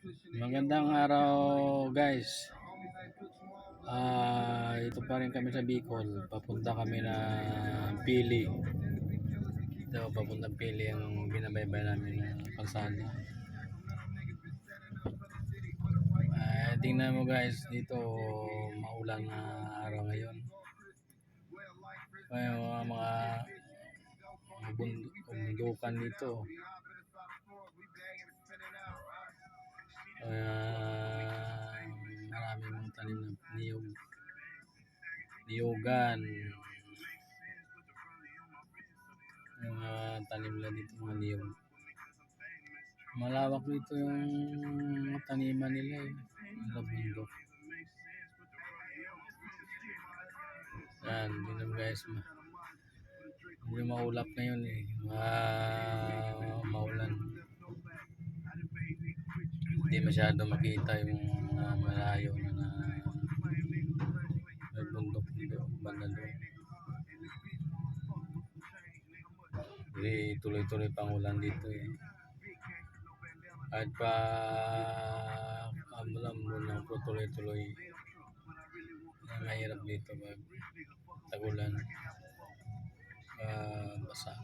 Magandang araw guys. Ito pa rin kami sa Bicol. Papunta kami na Pili. Ito, papuntang Pili ang binabaybay namin na kalsada. Tingnan mo guys, dito maulan na araw ngayon. Kaya mga bundukan dito. Marami mong tanim na niyugan. Mga tanim lang dito, mga niyog. Malawak dito yung taniman nila sa bundok. Yan, yun guys. Hindi maulap ngayon maulan. Hindi masyado makita yung malayo na bundok dito, banda doon. Hindi tuloy-tuloy pang ulan dito Kahit pa amulam lang po tuloy-tuloy. Mahirap dito pag tagulan. Basa.